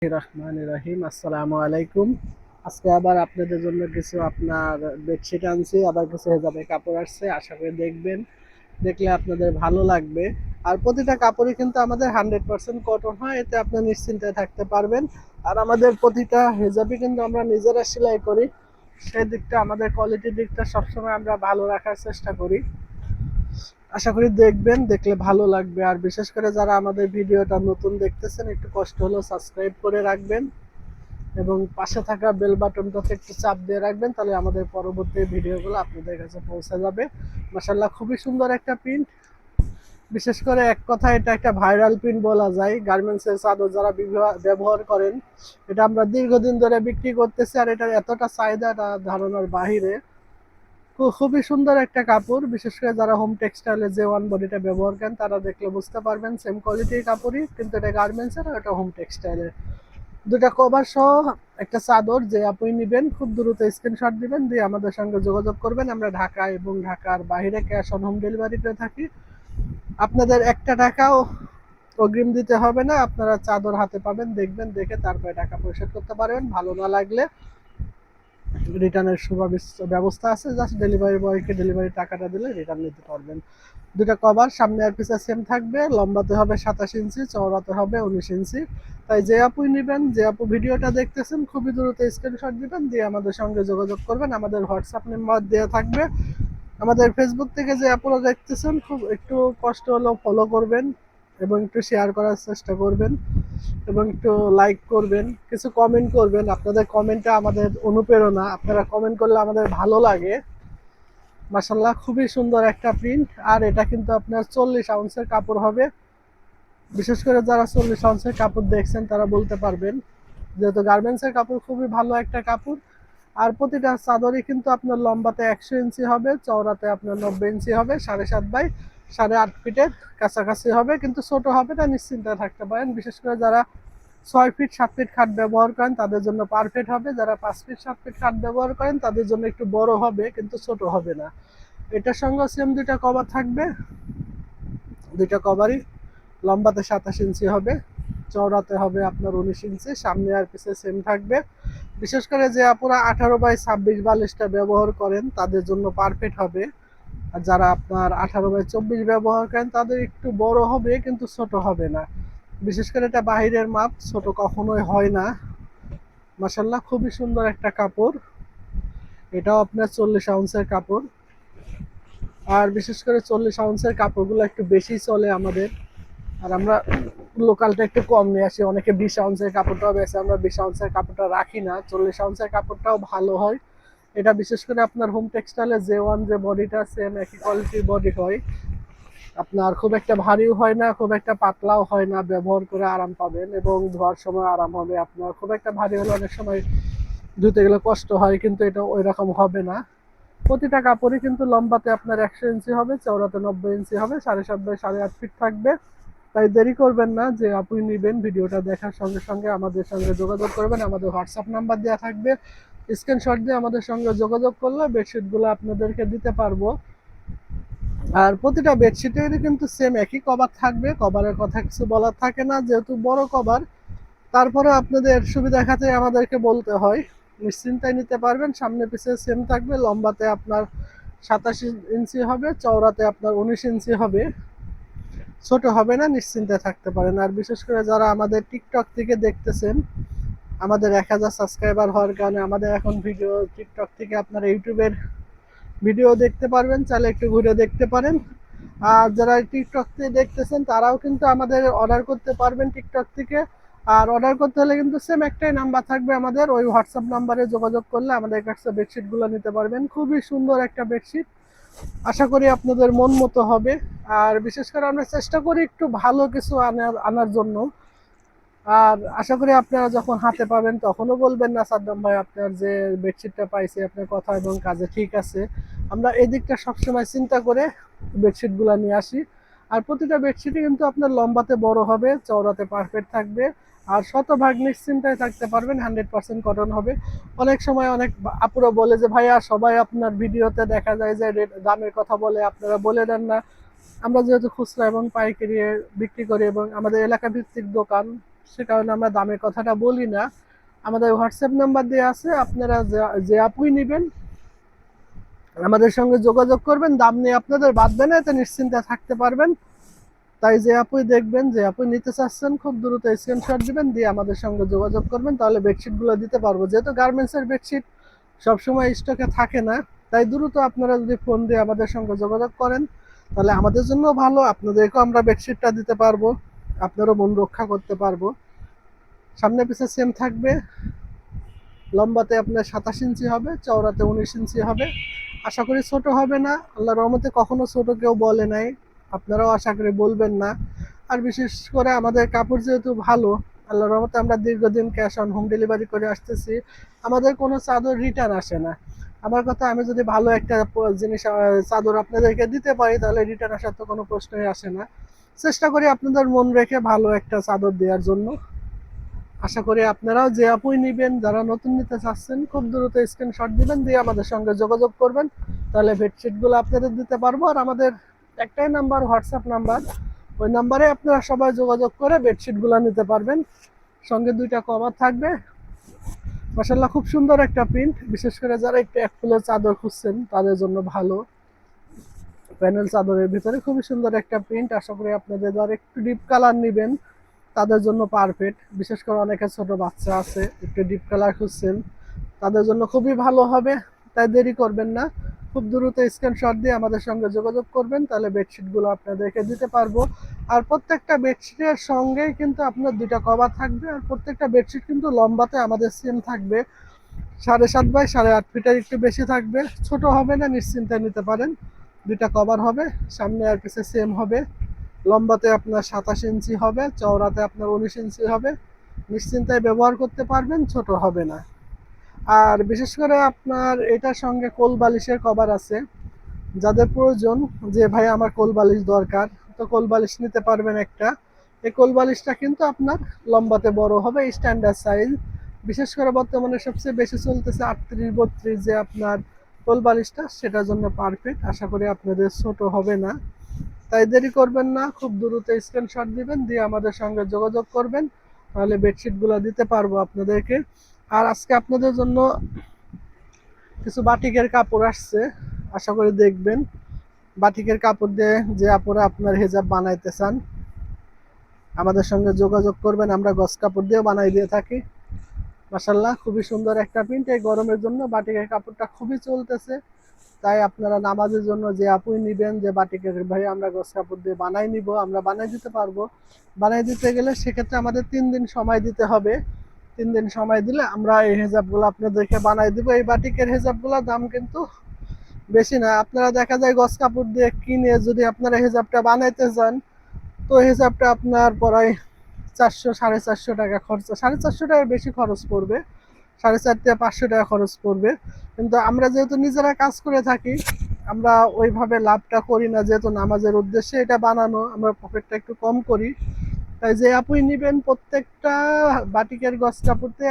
রহিম আসসালামু আলাইকুম। আজকে আবার আপনাদের জন্য কিছু আপনার বেডশিট আনছি, আবার কিছু হেজাবে কাপড় আসছে। আশা করি দেখবেন, দেখলে আপনাদের ভালো লাগবে। আর প্রতিটা কাপড়ই কিন্তু আমাদের 100% কটন হয়, এতে আপনি নিশ্চিন্তে থাকতে পারবেন। আর আমাদের প্রতিটা হেজাবই কিন্তু আমরা নিজেরা সেলাই করি, সেই দিকটা আমাদের কোয়ালিটির দিকটা সবসময় আমরা ভালো রাখার চেষ্টা করি। আশা করি দেখবেন, দেখলে ভালো লাগবে। আর বিশেষ করে যারা আমাদের ভিডিওটা নতুন দেখতেছেন, একটু কষ্ট হলেও সাবস্ক্রাইব করে রাখবেন এবং পাশে থাকা বেল বাটনটাতে একটু চাপ দিয়ে রাখবেন, তাহলে আমাদের পরবর্তী ভিডিওগুলো আপনাদের কাছে পৌঁছে যাবে। মাশাআল্লাহ, খুবই সুন্দর একটা প্রিন্ট। বিশেষ করে এক কথা, এটা একটা ভাইরাল প্রিন্ট বলা যায়। গার্মেন্টসের চাদর যারা ব্যবহার করেন, এটা আমরা দীর্ঘদিন ধরে বিক্রি করতেছি, আর এটা এতটা চাহিদা ধারণার বাহিরে। খুবই সুন্দর একটা কাপড়। বিশেষ করে যারা হোম টেক্সটাইলে যে ওয়ান বডিটা ব্যবহার করেন, তারা দেখলে বুঝতে পারবেন সেম কোয়ালিটির কাপড়ই, কিন্তু এটা গার্মেন্টসের আর এটা হোম টেক্সটাইলের। দুটা কভার সহ একটা চাদর যে আপনি নেবেন, খুব দ্রুত স্ক্রিনশট দিবেন, দিয়ে আমাদের সঙ্গে যোগাযোগ করবেন। আমরা ঢাকা এবং ঢাকার বাইরে ক্যাশ অন হোম ডেলিভারি করে থাকি। আপনাদের একটা টাকাও অগ্রিম দিতে হবে না, আপনারা চাদর হাতে পাবেন, দেখবেন, দেখে তারপরে টাকা পরিশোধ করতে পারবেন। ভালো না লাগলে রিটার্নের ব্যবস্থা আছে, জাস্ট ডেলিভারি বয়কে ডেলিভারি টাকাটা দিলে রিটার্ন নিতে পারবেন। দুটা কভার সামনে আর পিছে সেম থাকবে, লম্বাতে হবে 27 ইঞ্চি, চওড়াতে হবে 19 ইঞ্চি। তাই যে আপুই নেবেন, যে আপু ভিডিওটা দেখতেছেন, খুবই দ্রুত স্ক্রিনশট দিবেন, দিয়ে আমাদের সঙ্গে যোগাযোগ করবেন। আমাদের হোয়াটসঅ্যাপ নাম্বার দেওয়া থাকবে। আমাদের ফেসবুক থেকে যে আপুরা দেখতেছেন, খুব একটু কষ্ট হলেও ফলো করবেন এবং একটু শেয়ার করার চেষ্টা করবেন এবং একটু লাইক করবেন, কিছু কমেন্ট করবেন। আপনাদের কমেন্টটা আমাদের অনুপ্রেরণা, আপনারা কমেন্ট করলে আমাদের ভালো লাগে। মাশাআল্লাহ, খুবই সুন্দর একটা প্রিন্ট। আর এটা কিন্তু আপনার 40 আউন্সের কাপড় হবে। বিশেষ করে যারা 40 আউন্সের কাপড় দেখছেন, তারা বলতে পারবেন, যেহেতু গার্মেন্টসের কাপড় খুবই ভালো একটা কাপড়। আর প্রতিটা চাদরই কিন্তু আপনার লম্বাতে 100 ইঞ্চি হবে, চওড়াতে আপনার 90 ইঞ্চি হবে, 7.5 বাই 8.5 ফিটের কাছাকাছি হবে, কিন্তু ছোট হবে না, নিশ্চিন্তে থাকতে পারেন। বিশেষ করে যারা 6 ফিট 7 ফিট খাট ব্যবহার করেন, তাদের জন্য পারফেক্ট হবে। যারা 5 ফিট 7 ফিট খাট ব্যবহার করেন, তাদের জন্য একটু বড় হবে, কিন্তু ছোট হবে না। এটার সঙ্গে সেম দুইটা কভার থাকবে। দুইটা কভারই লম্বাতে 27 ইঞ্চি হবে, চওড়াতে হবে আপনার 19 ইঞ্চি, সামনে আর পিছে সেম থাকবে। বিশেষ করে যে আপুরা 18 বাই 26 বালিশটা ব্যবহার করেন, তাদের জন্য পারফেক্ট হবে। আর যারা আপনার 18 বাই 24 ব্যবহার করেন, তাদের একটু বড় হবে, কিন্তু ছোট হবে না। বিশেষ করে এটা বাহিরের মাপ, ছোট কখনোই হয় না। মাশাআল্লাহ, খুবই সুন্দর একটা কাপড়। এটাও আপনার 40 আউন্সের কাপড়। আর বিশেষ করে 40 আউন্সের কাপড়গুলো একটু বেশি চলে আমাদের। আর আমরা লোকালটা একটু কম নিয়ে আসি। অনেকে 20 আউন্সের কাপড়টাও বেছে, আমরা 20 আউন্সের কাপড়টা রাখি না। 40 আউন্সের কাপড়টাও ভালো হয়। এটা বিশেষ করে আপনার হোম টেক্সটাইলে যে ওয়ান যে বডিটা, সেম একই কোয়ালিটির বডি হয়। আপনার খুব একটা ভারীও হয় না, খুব একটা পাতলাও হয় না, ব্যবহার করে আরাম পাবেন এবং ধোয়ার সময় আরাম হবে। আপনার খুব একটা ভারী হলে অনেক সময় ধুতে গেলে কষ্ট হয়, কিন্তু এটা ওই রকম হবে না। প্রতিটা কাপড়ই কিন্তু লম্বাতে আপনার 100 ইঞ্চি হবে, চওড়াতে 90 ইঞ্চি হবে, 7.5 বাই 8.5 ফিট থাকবে। তাই দেরি করবেন না, যে আপনি নেবেন, ভিডিওটা দেখার সঙ্গে সঙ্গে আমাদের সঙ্গে যোগাযোগ করবেন। আমাদের হোয়াটসঅ্যাপ নাম্বার দেওয়া থাকবে, স্ক্রিনশট দিয়ে আমাদের সঙ্গে যোগাযোগ করলে বেডশিটগুলো আপনাদেরকে দিতে পারবো। আর প্রতিটা বেডশিটেরই কিন্তু সেম একই কভার থাকবে, কভারের কথা কিছু বলার থাকে না, যেহেতু বড় কভার। তারপরে আপনাদের সুবিধা খাতে আমাদেরকে বলতে হয়, নিশ্চিন্তায় নিতে পারবেন। সামনে পিছে সেম থাকবে, লম্বাতে আপনার 27 ইঞ্চি হবে, চওড়াতে আপনার 19 ইঞ্চি হবে, ছোট হবে না, নিশ্চিন্তে থাকতে পারেন। আর বিশেষ করে যারা আমাদের টিকটক থেকে দেখতেছেন, আমাদের 1000 সাবস্ক্রাইবার হওয়ার কারণে আমাদের এখন ভিডিও টিকটক থেকে আপনারা ইউটিউবের ভিডিও দেখতে পারবেন, চাইলে একটু ঘুরে দেখতে পারেন। আর যারা টিকটক থেকে দেখতেছেন, তারাও কিন্তু আমাদের অর্ডার করতে পারবেন টিকটক থেকে। আর অর্ডার করতে হলে কিন্তু সেম একটাই নাম্বার থাকবে আমাদের, ওই হোয়াটসঅ্যাপ নাম্বারে যোগাযোগ করলে আমাদের কাছে বেডশিটগুলো নিতে পারবেন। খুবই সুন্দর একটা বেডশিট, আশা করি আপনাদের মন মতো হবে। আর বিশেষ করে আমরা চেষ্টা করি একটু ভালো কিছু আনার জন্য। আর আশা করি আপনারা যখন হাতে পাবেন, তখনও বলবেন না সাদ্দাম ভাই, আপনার যে বেডশিটটা পাইছি, আপনার কথা এবং কাজে ঠিক আছে। আমরা এই দিকটা সবসময় চিন্তা করে বেডশিটগুলো নিয়ে আসি। আর প্রতিটা বেডশিটই কিন্তু আপনার লম্বাতে বড় হবে, চওড়াতে পারফেক্ট থাকবে। আর শতভাগ নিশ্চিন্তায় থাকতে পারবেন, 100% কটন হবে। অনেক সময় অনেক আপুরা বলে যে ভাইয়া, সবাই আপনার ভিডিওতে দেখা যায় যে দামের কথা বলে, আপনারা বলে দেন না। আমরা যেহেতু খুচরা এবং পাইকারি বিক্রি করি এবং আমাদের এলাকা ভিত্তিক দোকান, সে কারণে আমরা দামের কথাটা বলি না। আমাদের হোয়াটসঅ্যাপ নাম্বার দেওয়া আছে, আপনারা যে আপুই নেবেন আমাদের সঙ্গে যোগাযোগ করবেন, দাম নিয়ে আপনাদের বাঁধবে না, এতে নিশ্চিন্তে থাকতে পারবেন। তাই যে আপুই দেখবেন, যে আপুই নিতে চাচ্ছেন খুব দ্রুত স্ক্রিনশট দিবেন, দিয়ে আমাদের সঙ্গে যোগাযোগ করবেন, তাহলে বেডশিটগুলো দিতে পারবো। যেহেতু গার্মেন্টসের বেডশিট সবসময় স্টকে থাকে না, তাই দ্রুত আপনারা যদি ফোন দিয়ে আমাদের সঙ্গে যোগাযোগ করেন তাহলে আমাদের জন্য ভালো, আপনাদেরকেও আমরা বেডশিটটা দিতে পারবো, আপনারও মন রক্ষা করতে পারবো। সামনে পিছে সেম থাকবে, লম্বাতে আপনার 27 ইঞ্চি হবে, চওড়াতে 19 ইঞ্চি হবে। আশা করি ছোট হবে না, আল্লাহ রহমতে কখনো ছোট কেউ বলে নাই, আপনারাও আশা করি বলবেন না। আর বিশেষ করে আমাদের কাপড় যেহেতু ভালো, আল্লাহ রহমতে আমরা দীর্ঘদিন ক্যাশ অন হোম ডেলিভারি করে আসতেছি, আমাদের কোনো চাদর রিটার্ন আসে না। আমার কথা, আমি যদি ভালো একটা জিনিস চাদর আপনাদেরকে দিতে পারি তাহলে রিটার্ন আসার তো কোনো প্রশ্নই আসে না। চেষ্টা করি আপনাদের মন রেখে ভালো একটা চাদর দেওয়ার জন্য। আশা করি আপনারাও যে আপুই নিবেন, যারা নতুন নিতে চাচ্ছেন খুব দ্রুত স্ক্রিনশট দিবেন, দিয়ে আমাদের সঙ্গে যোগাযোগ করবেন, তাহলে বেডশিটগুলো আপনাদের দিতে পারবো। আর আমাদের একটাই নাম্বার, হোয়াটসঅ্যাপ নাম্বার, ওই নাম্বারে আপনারা সবাই যোগাযোগ করে বেডশিটগুলো নিতে পারবেন। সঙ্গে 2টা কভার থাকবে। মাশাআল্লাহ খুব সুন্দর একটা প্রিন্ট, বিশেষ করে যারা একটু এক ফুলের চাদর খুঁজছেন তাদের জন্য ভালো। প্যানেল চাদরের ভিতরে খুবই সুন্দর একটা প্রিন্ট, আশা করি আপনাদের যারা একটু ডিপ কালার নেবেন তাদের জন্য পারফেক্ট। বিশেষ করে অনেকে ছোট বাচ্চা আছে, একটু ডিপ কালার খুঁজছেন, তাদের জন্য খুবই ভালো হবে। তাই দেরি করবেন না, খুব দ্রুত স্ক্রিনশট দিয়ে আমাদের সঙ্গে যোগাযোগ করবেন, তাহলে বেডশিটগুলো আপনাদেরকে দিতে পারবো। আর প্রত্যেকটা বেডশিটের সঙ্গে কিন্তু আপনার 2টা কভার থাকবে, আর প্রত্যেকটা বেডশিট কিন্তু লম্বাতে আমাদের সেম থাকবে, 7.5 বাই 8.5 ফিটের একটু বেশি থাকবে, ছোট হবে না, নিশ্চিন্তে নিতে পারেন। 2টা কভার হবে, সামনে আর পিছে সেম হবে, লম্বাতে আপনার 27 ইঞ্চি হবে, চওড়াতে আপনার 19 ইঞ্চি হবে, নিশ্চিন্তায় ব্যবহার করতে পারবেন, ছোট হবে না। আর বিশেষ করে আপনার এটার সঙ্গে কোল বালিশের কভার আছে, যাদের প্রয়োজন যে ভাই আমার কোল বালিশ দরকার, তো কোল বালিশ নিতে পারবেন একটা। এই কোল বালিশটা কিন্তু আপনার লম্বাতে বড় হবে, স্ট্যান্ডার্ড সাইজ। বিশেষ করে বর্তমানে সবচেয়ে বেশি চলতেছে 38-32 যে আপনার কোল বালিশটা, সেটার জন্য পারফেক্ট। আশা করি আপনাদের ছোট হবে না, তাই দেরি করবেন না, খুব দ্রুত স্ক্রিনশট দিবেন, দিয়ে আমাদের সঙ্গে যোগাযোগ করবেন, তাহলে বেডশিটগুলো দিতে পারবো আপনাদেরকে। আর আজকে আপনাদের জন্য কিছু বাটিকের কাপড় আসছে, আশা করি দেখবেন। বাটিকের কাপড় দিয়ে যে আপুরা আপনার হেজাব বানাইতে চান আমাদের সঙ্গে যোগাযোগ করবেন, আমরা গস কাপড় দিয়েও বানাই দিয়ে থাকি। মাশাআল্লাহ খুবই সুন্দর একটা প্রিন্ট, এই গরমের জন্য বাটিকের কাপড়টা খুবই চলতেছে। তাই আপনারা নামাজের জন্য যে আপুই নিবেন যে বাটিকের ভাই আমরা গস কাপড় দিয়ে বানাই নিব, আমরা বানাই দিতে পারবো। বানাই দিতে গেলে সেক্ষেত্রে আমাদের 3 দিন সময় দিতে হবে। 3 দিন সময় দিলে আমরা এই হেজাবগুলো আপনাদেরকে বানাই দিব। এই বাটিকের হেজাবগুলোর দাম কিন্তু বেশি না, আপনারা দেখা যায় গস কাপড় দিয়ে কিনে যদি আপনারা হেজাবটা বানাইতে চান, তো হেজাবটা আপনার প্রায় 400 সাড়ে 400 টাকা খরচ, 450 টাকার বেশি খরচ পড়বে, 450 থেকে 500 টাকা খরচ পড়বে। কিন্তু আমরা যেহেতু নিজেরা কাজ করে থাকি, আমরা ওইভাবে লাভটা করি না, যেহেতু নামাজের উদ্দেশ্যে এটা বানানো, আমরা প্রফিটটা একটু কম করি। তাই যে আপুই নিবেন প্রত্যেকটা বাটিকের গস কাপড়তে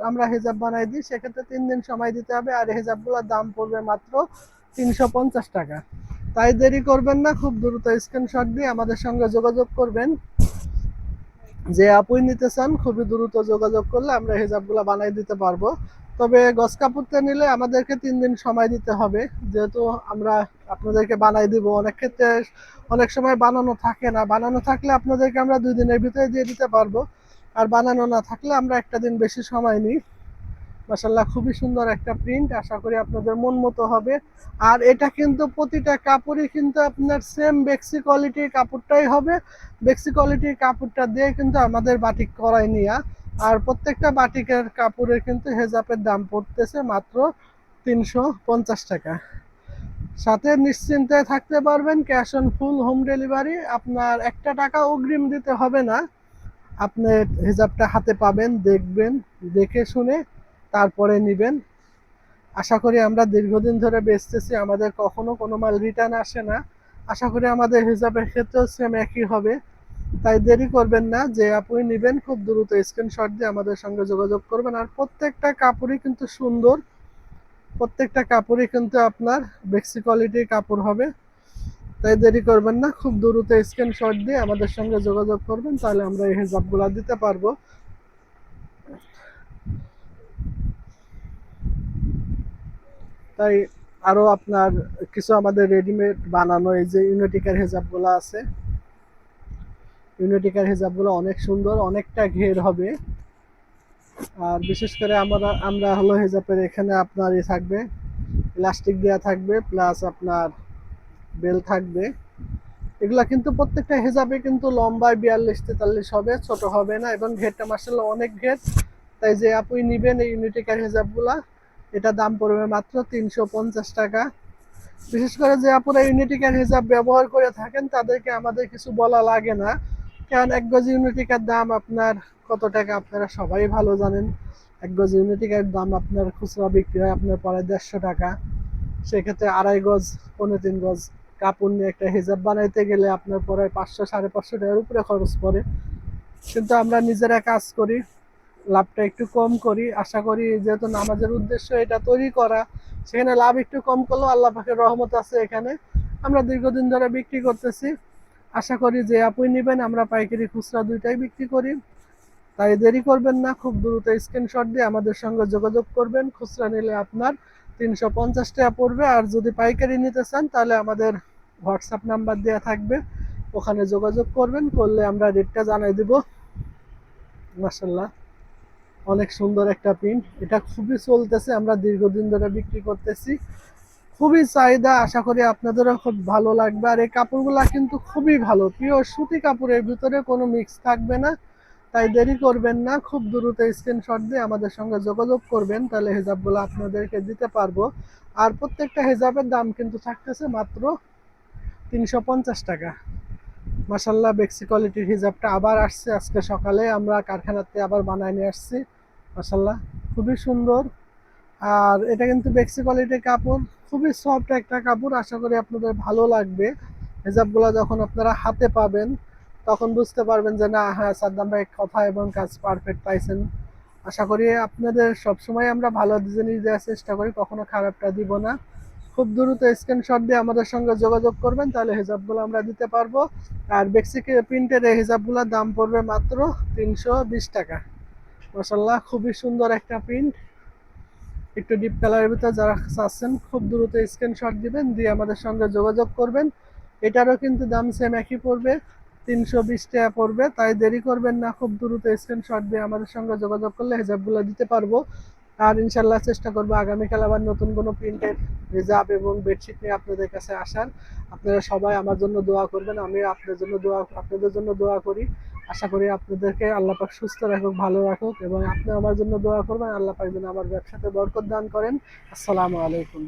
আমরা হেজাব বানাই দিই, সেক্ষেত্রে 3 দিন সময় দিতে হবে, আর হেজাবগুলোর দাম পড়বে মাত্র 350 টাকা। তাই দেরি করবেন না, খুব দ্রুত স্ক্রিনশট দিয়ে আমাদের সঙ্গে যোগাযোগ করবেন। যে আপুই নিতে চান খুবই দ্রুত যোগাযোগ করলে আমরা হেজাবগুলো বানাই দিতে পারবো। তবে গস কাপড়তে নিলে আমাদেরকে 3 দিন সময় দিতে হবে, যেহেতু আমরা আপনাদেরকে বানাই দিব। অনেক ক্ষেত্রে অনেক সময় বানানো থাকে না, বানানো থাকলে আপনাদেরকে আমরা 2 দিনের ভিতরে দিয়ে দিতে পারবো, আর বানানো না থাকলে আমরা একটা দিন বেশি সময় নিই। মাশাআল্লাহ খুবই সুন্দর একটা প্রিন্ট, আশা করি আপনাদের মন মতো হবে। আর এটা কিন্তু প্রতিটা কাপড়ই কিন্তু আপনার সেম বেক্সি কোয়ালিটির কাপড়টাই হবে, বেক্সি কোয়ালিটির কাপড়টা দিয়ে কিন্তু আমাদের বাটিক করাই নিয়া। আর প্রত্যেকটা বাটিকের কাপড়ের কিন্তু হেজাবের দাম পড়তেছে মাত্র 350 টাকা। সাথে নিশ্চিন্তে থাকতে পারবেন, cash on full home delivery, আপনার একটা টাকা অগ্রিম দিতে হবে না। আপনি হিজাবটা হাতে পাবেন, দেখবেন, দেখে শুনে তারপরে নিবেন। আশা করি আমরা দীর্ঘদিন ধরে বেচতেছি, আমাদের কখনো কোনো মাল রিটার্ন আসে না। আশা করি আমাদের হিসাবের ক্ষেত্রেও সেম একই হবে। তাই দেরি করবেন না, যে আপুই নিবেন খুব দ্রুত স্ক্রিনশট দিয়ে আমাদের সঙ্গে যোগাযোগ করবেন। আর প্রত্যেকটা কাপড়ই কিন্তু সুন্দর, প্রত্যেকটা কাপড়ই কিন্তু আপনার বেক্সি কোয়ালিটির কাপড় হবে। তাই দেরি করবেন না, খুব দ্রুত স্ক্রিনশট দিয়ে আমাদের সঙ্গে যোগাযোগ করবেন, তাহলে আমরা এই হিজাবগুলো দিতে পারবো। তাই আরো আপনার কিছু আমাদের রেডিমেড বানানো এই যে ইউনিটিকার হিজাবগুলো আছে, ইউনিটিকার হিজাবগুলো অনেক সুন্দর, অনেকটা ঘের হবে। আর বিশেষ করে আমরা আমরা হলো হিজাবের এখানে আপনার থাকবে, ইলাস্টিক দেওয়া থাকবে, প্লাস আপনার বেল থাকবে। এগুলা কিন্তু প্রত্যেকটা হিজাবে কিন্তু লম্বায় 42-43 হবে, ছোট হবে না, এবং ঘেরটা মার্শাল্লাহ অনেক ঘের। তাই যে আপনি নিবেন এই ইউনিটিকার হিজাবগুলা, এটা দাম পড়বে মাত্র 350 টাকা। বিশেষ করে যে আপনারা ইউনিটিকার হিজাব ব্যবহার করে থাকেন তাদেরকে আমাদের কিছু বলা লাগে না, কারণ এক গজ ইউনিটিকার দাম আপনার কত টাকা আপনারা সবাই ভালো জানেন। এক গজ ইউনিটিকার দাম আপনার খুচরা বিক্রি হয় আপনার পরে 150 টাকা। সেক্ষেত্রে 2.5 গজ 3.5 গজ কাপড় নিয়ে একটা হিজাব বানাইতে গেলে আপনার পরে 500-550 টাকার উপরে খরচ পড়ে। কিন্তু আমরা নিজেরা কাজ করি, লাভটা একটু কম করি, আশা করি যেহেতু নামাজের উদ্দেশ্য এটা তৈরি করা, সেখানে লাভ একটু কম করলেও আল্লাহ পাকের রহমত আছে এখানে। আমরা দীর্ঘদিন ধরে বিক্রি করতেছি, আশা করি যে আপনি নেবেন, আমরা পাইকারি খুচরা দুইটাই বিক্রি করি। তাই দেরি করবেন না, খুব দ্রুত স্ক্রিনশট দিয়ে আমাদের সঙ্গে যোগাযোগ করবেন। খুচরা নিলে আপনার 350 টাকা পড়বে, আর যদি পাইকারি নিতে চান তাহলে আমাদের হোয়াটসঅ্যাপ নাম্বার দেওয়া থাকবে, ওখানে যোগাযোগ করবেন, করলে আমরা রেটটা জানাই দিব। মাশাল্লাহ অনেক সুন্দর একটা প্রিন্ট, এটা খুবই চলতেছে, আমরা দীর্ঘদিন ধরে বিক্রি করতেছি, খুবই চাহিদা, আশা করি আপনাদেরও খুব ভালো লাগবে। আর এই কাপড়গুলা কিন্তু খুবই ভালো, পিওর সুতি কাপড়ের ভিতরে কোনো মিক্স থাকবে না। তাই দেরি করবেন না, খুব দ্রুত স্ক্রিনশট দিয়ে আমাদের সঙ্গে যোগাযোগ করবেন, তাহলে হিজাবগুলো আপনাদেরকে দিতে পারবো। আর প্রত্যেকটা হিজাবের দাম কিন্তু থাকতেছে মাত্র 350 টাকা। মাশাল্লাহ বেক্সি কোয়ালিটির হিজাবটা আবার আসছে, আজকে সকালে আমরা কারখানাতে আবার বানায় নিয়ে আসছি। মাশাল্লাহ খুবই সুন্দর। আর এটা কিন্তু বেক্সি কোয়ালিটির কাপড়, খুবই সফট একটা কাপড়, আশা করি আপনাদের ভালো লাগবে। হিজাবগুলো যখন আপনারা হাতে পাবেন তখন বুঝতে পারবেন যে না, হ্যাঁ সাদ্দাম ভাই কথা এবং কাজ পারফেক্ট পাইছেন। আশা করি আপনাদের সবসময় আমরা ভালো জিনিস দেওয়ার চেষ্টা করি, কখনো খারাপটা দিব না। খুব দ্রুত স্ক্রিনশট দিয়ে আমাদের সঙ্গে যোগাযোগ করবেন, তাহলে হিজাবগুলো আমরা দিতে পারবো। আর বেক্সি প্রিন্টের এই হিজাবগুলোর দাম পড়বে মাত্র 320 টাকা। মাশাল্লাহ খুবই সুন্দর একটা প্রিন্ট, একটু ডিপ কালারের ভিতরে যারা চাচ্ছেন খুব দ্রুত স্ক্রিনশট দিবেন, দিয়ে আমাদের সঙ্গে যোগাযোগ করবেন। এটারও কিন্তু দাম সেম একই পড়বে, 320 টাকা পড়বে। তাই দেরি করবেন না, খুব দ্রুত স্ক্রিনশট দিয়ে আমাদের সঙ্গে যোগাযোগ করলে হিজাবগুলো দিতে পারবো। আর ইনশাল্লাহ চেষ্টা করবো আগামীকাল আবার নতুন কোনো প্রিন্টের হিজাব এবং বেডশিট নিয়ে আপনাদের কাছে আসার। আপনারা সবাই আমার জন্য দোয়া করবেন, আমি আপনাদের জন্য দোয়া করি। আশা করি আপনাদেরকে আল্লাহ পাক সুস্থ রাখুক, ভালো রাখুক, এবং আপনি আমার জন্য দোয়া করবেন, আল্লাহ পাক যেন আমার ব্যবসাতে বরকত দান করেন। আসসালামু আলাইকুম।